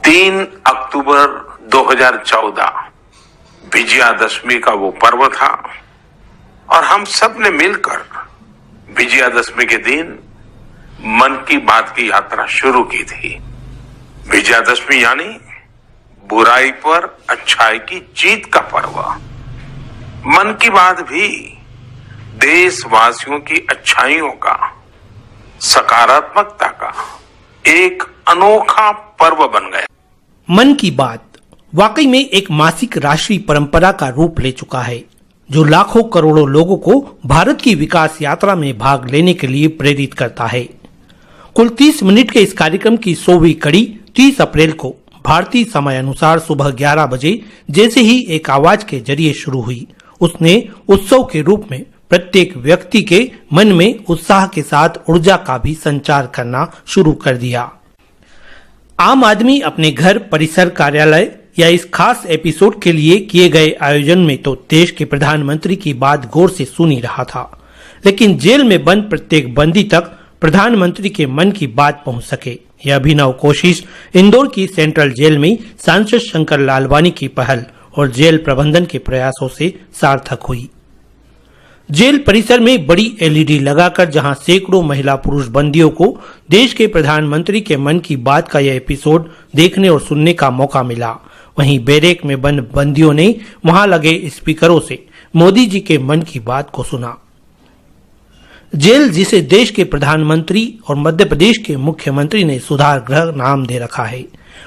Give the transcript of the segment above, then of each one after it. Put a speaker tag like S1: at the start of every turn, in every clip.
S1: 3 अक्टूबर 2014 विजयादशमी का वो पर्व था और हम सब ने मिलकर विजयादशमी के दिन मन की बात की यात्रा शुरू की थी। विजयादशमी यानी बुराई पर अच्छाई की जीत का पर्व। मन की बात भी देशवासियों की अच्छाइयों का, सकारात्मकता का एक अनोखा पर्व बन गया।
S2: मन की बात वाकई में एक मासिक राष्ट्रीय परंपरा का रूप ले चुका है, जो लाखों करोड़ों लोगों को भारत की विकास यात्रा में भाग लेने के लिए प्रेरित करता है। कुल 30 मिनट के इस कार्यक्रम की 100वीं कड़ी 30 अप्रैल को भारतीय समय अनुसार सुबह 11 बजे जैसे ही एक आवाज के जरिए शुरू हुई, उसने उत्सव के रूप में प्रत्येक व्यक्ति के मन में उत्साह के साथ ऊर्जा का भी संचार करना शुरू कर दिया। आम आदमी अपने घर, परिसर, कार्यालय या इस खास एपिसोड के लिए किए गए आयोजन में तो देश के प्रधानमंत्री की बात गौर से सुन ही रहा था, लेकिन जेल में बंद प्रत्येक बंदी तक प्रधानमंत्री के मन की बात पहुंच सके, यह अभिनव कोशिश इंदौर की सेंट्रल जेल में सांसद शंकर लालवानी की पहल और जेल प्रबंधन के प्रयासों से सार्थक हुई। जेल परिसर में बड़ी एलईडी लगाकर जहां सैकड़ों महिला पुरुष बंदियों को देश के प्रधानमंत्री के मन की बात का यह एपिसोड देखने और सुनने का मौका मिला, वहीं बैरेक में बंद बंदियों ने वहां लगे स्पीकरों से मोदी जी के मन की बात को सुना। जेल, जिसे देश के प्रधानमंत्री और मध्य प्रदेश के मुख्यमंत्री ने सुधार गृह नाम दे रखा है,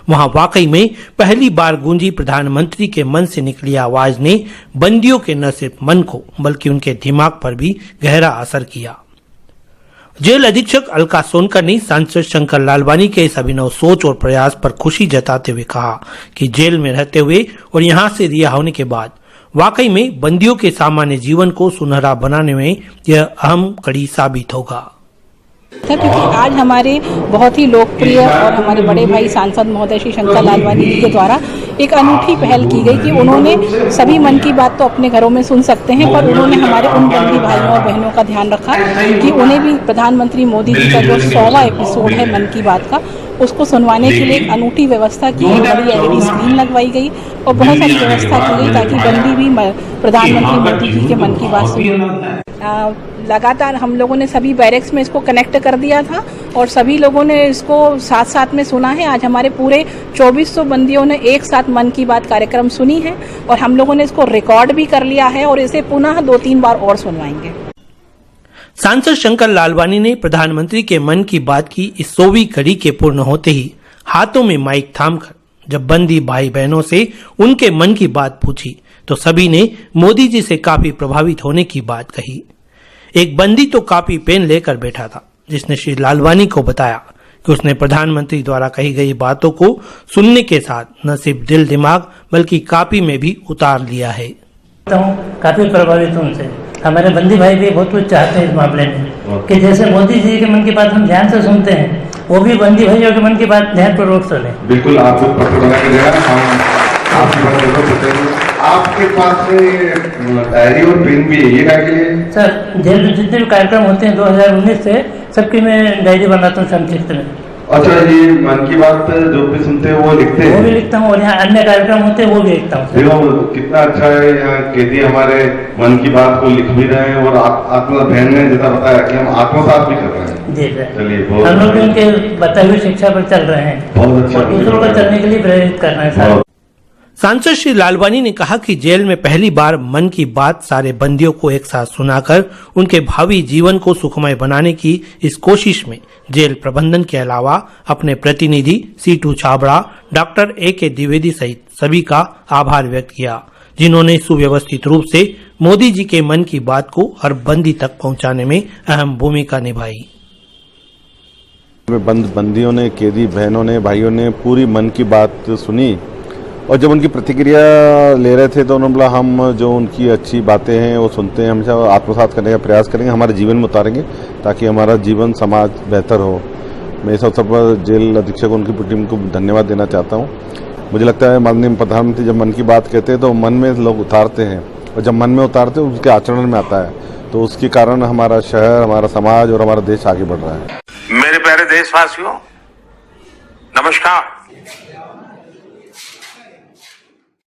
S2: वहां वाकई में पहली बार गूंजी प्रधानमंत्री के मन से निकली आवाज ने बंदियों के न सिर्फ मन को बल्कि उनके दिमाग पर भी गहरा असर किया। जेल अधीक्षक अलका सोनकर ने सांसद शंकर लालवानी के इस अभिनव सोच और प्रयास पर खुशी जताते हुए कहा कि जेल में रहते हुए और यहां से रिहा होने के बाद वाकई में बंदियों के सामान्य जीवन को सुनहरा बनाने में यह अहम कड़ी साबित होगा।
S3: क्योंकि आज हमारे बहुत ही लोकप्रिय और हमारे बड़े भाई सांसद महोदय श्री शंकर लालवानी जी के द्वारा एक अनूठी पहल की गई कि उन्होंने सभी मन की बात तो अपने घरों में सुन सकते हैं, पर उन्होंने हमारे उन बंदी भाइयों और बहनों का ध्यान रखा कि उन्हें भी प्रधानमंत्री मोदी जी का जो 100वां एपिसोड है मन की बात का, उसको सुनवाने के लिए एक अनूठी व्यवस्था की गई। बड़ी एलईडी स्क्रीन लगवाई गई और बहुत सारी व्यवस्था की गई ताकि बंदी भी प्रधानमंत्री मोदी जी के मन की बात सुन। लगातार हम लोगों ने सभी बैरेक्स में इसको कनेक्ट कर दिया था और सभी लोगों ने इसको साथ साथ में सुना है। आज हमारे पूरे 2400 बंदियों ने एक साथ मन की बात कार्यक्रम सुनी है और हम लोगों ने इसको रिकॉर्ड भी कर लिया है और इसे पुनः 2-3 बार और सुनवाएंगे।
S2: सांसद शंकर लालवानी ने प्रधानमंत्री के मन की बात की इस 100वीं कड़ी के पूर्ण होते ही हाथों में माइक थामकर जब बंदी भाई बहनों से उनके मन की बात पूछी तो सभी ने मोदी जी से काफी प्रभावित होने की बात कही। एक बंदी तो कापी पेन लेकर बैठा था, जिसने श्री लालवानी को बताया कि उसने प्रधानमंत्री द्वारा कही गई बातों को सुनने के साथ न सिर्फ दिल दिमाग बल्कि कापी में भी उतार लिया है।
S4: काफी प्रभावित हूँ उनसे। हमारे बंदी भाई भी बहुत कुछ चाहते हैं इस मामले में कि जैसे मोदी जी के मन की बात हम ध्यान से सुनते हैं, वो भी बंदी भाइयों के मन की बात ध्यानपूर्वक सुने।
S5: बिल्कुल, आप जो पत्र बना के देना, आपके पास डायरी और पेन भी है, ये क्या के लिए?
S4: सर, जेल में जितने भी कार्यक्रम होते हैं 2019 से सबकी मैं डायरी बनाता हूँ संक्षिप्त में।
S5: अच्छा, ये मन की बात जो भी सुनते हैं वो लिखते हैं?
S4: वो भी लिखता हूँ और यहाँ अन्य कार्यक्रम होते हैं वो भी लिखता हूँ।
S5: देखो कितना अच्छा है, यहाँ कैदी हमारे मन की बात को लिख भी रहे हैं और आत्मा बहन ने जैसा बताया कि हम आत्मसात भी कर रहे हैं।
S4: जी सर,
S5: चलिए,
S4: हम लोग भी उनके बताई हुई शिक्षा पर चल रहे हैं,
S5: बहुत अच्छा,
S4: दूसरों को चलने के लिए प्रेरित कर रहे हैं सर।
S2: सांसद श्री लालवानी ने कहा कि जेल में पहली बार मन की बात सारे बंदियों को एक साथ सुनाकर उनके भावी जीवन को सुखमय बनाने की इस कोशिश में जेल प्रबंधन के अलावा अपने प्रतिनिधि situ Chhabra, doctor A.K. Dwivedi सहित सभी का आभार व्यक्त किया, जिन्होंने सुव्यवस्थित रूप से मोदी जी के मन की बात को हर बंदी तक पहुंचाने में अहम भूमिका निभाई।
S6: बंदियों ने, कैदी बहनों ने, भाइयों ने पूरी मन की बात सुनी और जब उनकी प्रतिक्रिया ले रहे थे तो उन्होंने बोला हम जो उनकी अच्छी बातें हैं वो सुनते हैं, हमेशा आत्मसात करने का प्रयास करेंगे, हमारे जीवन में उतारेंगे ताकि हमारा जीवन समाज बेहतर हो। मैं इस अवसर पर जेल अधीक्षक उनकी टीम को धन्यवाद देना चाहता हूँ। मुझे लगता है माननीय प्रधानमंत्री जब मन की बात कहते हैं तो मन में लोग उतारते हैं और जब मन में उतारते हैं उसके आचरण में आता है, तो उसके कारण हमारा शहर, हमारा समाज और हमारा देश आगे बढ़ रहा है।
S1: मेरे प्यारे देशवासियों, नमस्कार।